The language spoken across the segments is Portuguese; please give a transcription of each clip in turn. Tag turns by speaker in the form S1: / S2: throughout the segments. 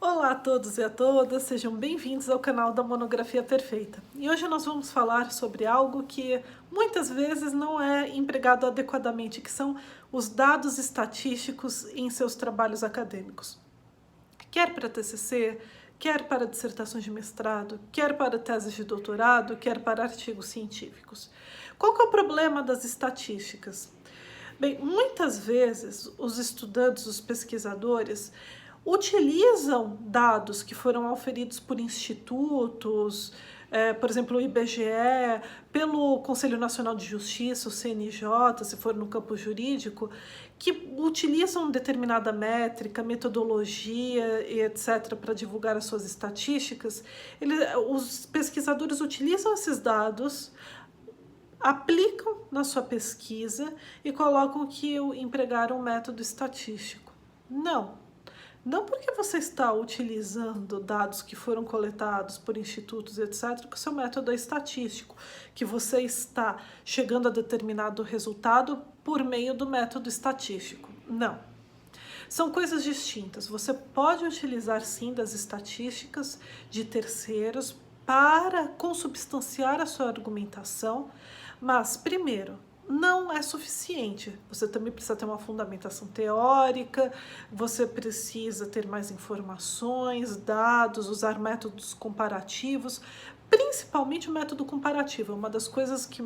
S1: Olá a todos e a todas, sejam bem-vindos ao canal da Monografia Perfeita. E hoje nós vamos falar sobre algo que muitas vezes não é empregado adequadamente, que são os dados estatísticos em seus trabalhos acadêmicos. Quer para TCC, quer para dissertações de mestrado, quer para teses de doutorado, quer para artigos científicos. Qual que é o problema das estatísticas? Bem, muitas vezes os estudantes, os pesquisadores, utilizam dados que foram auferidos por institutos, por exemplo, o IBGE, pelo Conselho Nacional de Justiça, o CNJ, se for no campo jurídico, que utilizam determinada métrica, metodologia e etc. para divulgar as suas estatísticas. Os pesquisadores utilizam esses dados, aplicam na sua pesquisa e colocam que empregaram um método estatístico. Não porque você está utilizando dados que foram coletados por institutos, etc., que o seu método é estatístico, que você está chegando a determinado resultado por meio do método estatístico. Não. São coisas distintas. Você pode utilizar, sim, das estatísticas de terceiros para consubstanciar a sua argumentação, mas, primeiro, não é suficiente. Você também precisa ter uma fundamentação teórica, você precisa ter mais informações, dados, usar métodos comparativos, principalmente o método comparativo, uma das coisas que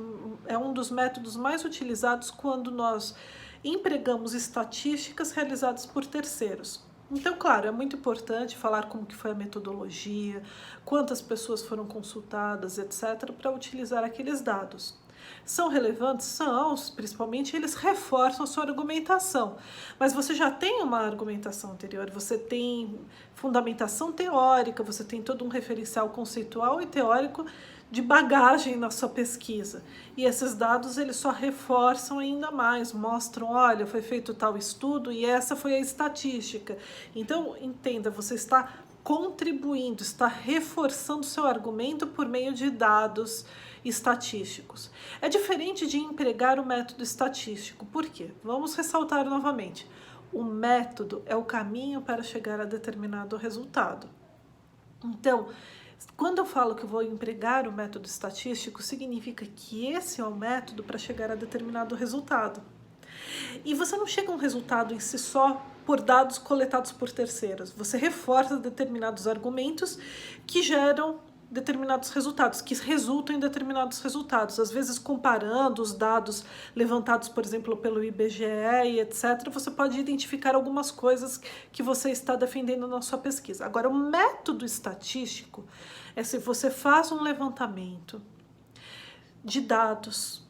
S1: é um dos métodos mais utilizados quando nós empregamos estatísticas realizadas por terceiros. Então, claro, é muito importante falar como que foi a metodologia, quantas pessoas foram consultadas, etc., para utilizar aqueles dados. São relevantes? São, principalmente eles reforçam a sua argumentação. Mas você já tem uma argumentação anterior, você tem fundamentação teórica, você tem todo um referencial conceitual e teórico de bagagem na sua pesquisa. E esses dados eles só reforçam ainda mais, mostram, olha, foi feito tal estudo e essa foi a estatística. Então, entenda, você está contribuindo, está reforçando seu argumento por meio de dados estatísticos. É diferente de empregar o método estatístico. Por quê? Vamos ressaltar novamente. O método é o caminho para chegar a determinado resultado. Então, quando eu falo que vou empregar o método estatístico, significa que esse é o método para chegar a determinado resultado. E você não chega a um resultado em si só por dados coletados por terceiros. Você reforça determinados argumentos que geram determinados resultados, que resultam em determinados resultados. Às vezes, comparando os dados levantados, por exemplo, pelo IBGE e etc., você pode identificar algumas coisas que você está defendendo na sua pesquisa. Agora, o método estatístico é se você faz um levantamento de dados,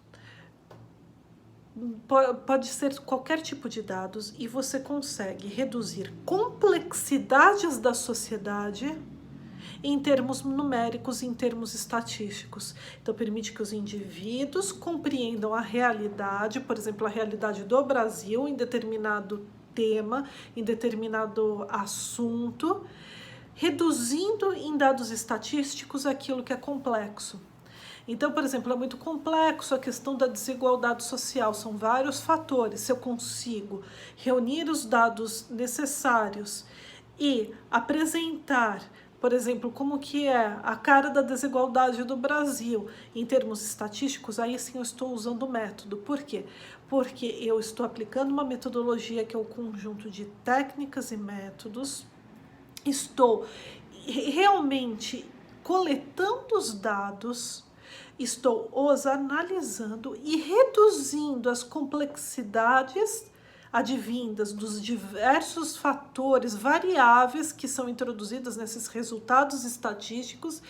S1: pode ser qualquer tipo de dados, e você consegue reduzir complexidades da sociedade em termos numéricos, em termos estatísticos. Então, permite que os indivíduos compreendam a realidade, por exemplo, a realidade do Brasil em determinado tema, em determinado assunto, reduzindo em dados estatísticos aquilo que é complexo. Então, por exemplo, é muito complexo a questão da desigualdade social, são vários fatores. Se eu consigo reunir os dados necessários e apresentar, por exemplo, como que é a cara da desigualdade do Brasil em termos estatísticos, aí sim eu estou usando o método. Por quê? Porque eu estou aplicando uma metodologia que é o conjunto de técnicas e métodos, estou realmente coletando os dados, estou os analisando e reduzindo as complexidades advindas dos diversos fatores variáveis que são introduzidos nesses resultados estatísticos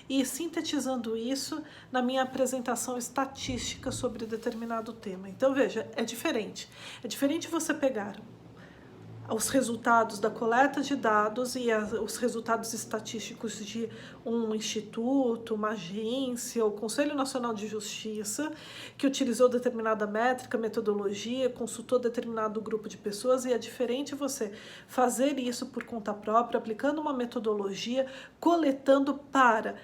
S1: e sintetizando isso na minha apresentação estatística sobre determinado tema. Então, veja, é diferente. É diferente você pegar os resultados da coleta de dados e os resultados estatísticos de um instituto, uma agência, o Conselho Nacional de Justiça, que utilizou determinada métrica, metodologia, consultou determinado grupo de pessoas, e é diferente você fazer isso por conta própria, aplicando uma metodologia, coletando para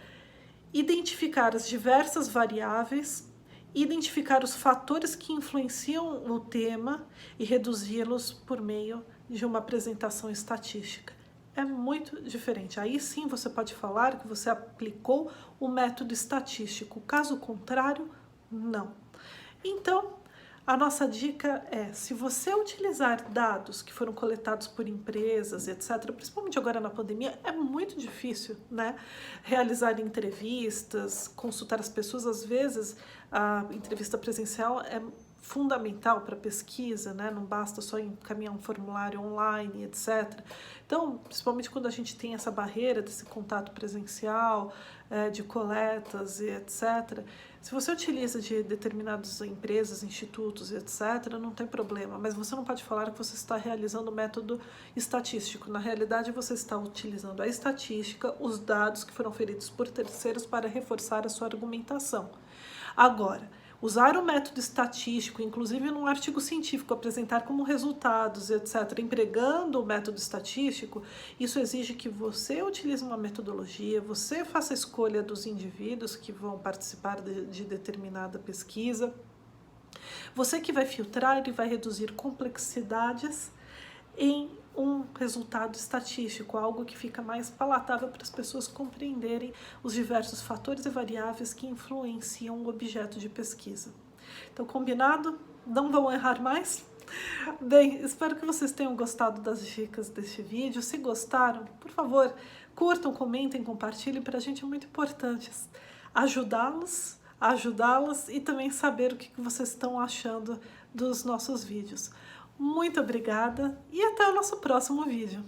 S1: identificar as diversas variáveis, identificar os fatores que influenciam o tema e reduzi-los por meio de uma apresentação estatística. é muito diferente. Aí sim você pode falar que você aplicou o método estatístico, caso contrário, não. Então, a nossa dica é, se você utilizar dados que foram coletados por empresas, etc., principalmente agora na pandemia, é muito difícil, né? Realizar entrevistas, consultar as pessoas, às vezes a entrevista presencial é fundamental para pesquisa, né? Não basta só encaminhar um formulário online, etc. Então, principalmente quando a gente tem essa barreira desse contato presencial, de coletas e etc., se você utiliza de determinadas empresas, institutos, etc., não tem problema, mas você não pode falar que você está realizando o método estatístico. Na realidade, você está utilizando a estatística, os dados que foram feridos por terceiros para reforçar a sua argumentação. Agora, usar o método estatístico, inclusive num artigo científico, apresentar como resultados, etc., empregando o método estatístico, isso exige que você utilize uma metodologia, você faça a escolha dos indivíduos que vão participar de determinada pesquisa, você que vai filtrar e vai reduzir complexidades em um resultado estatístico, algo que fica mais palatável para as pessoas compreenderem os diversos fatores e variáveis que influenciam o objeto de pesquisa. Então, combinado? Não vão errar mais? Bem, espero que vocês tenham gostado das dicas deste vídeo. Se gostaram, por favor, curtam, comentem, compartilhem. Para a gente é muito importante ajudá-las e também saber o que vocês estão achando dos nossos vídeos. Muito obrigada e até o nosso próximo vídeo.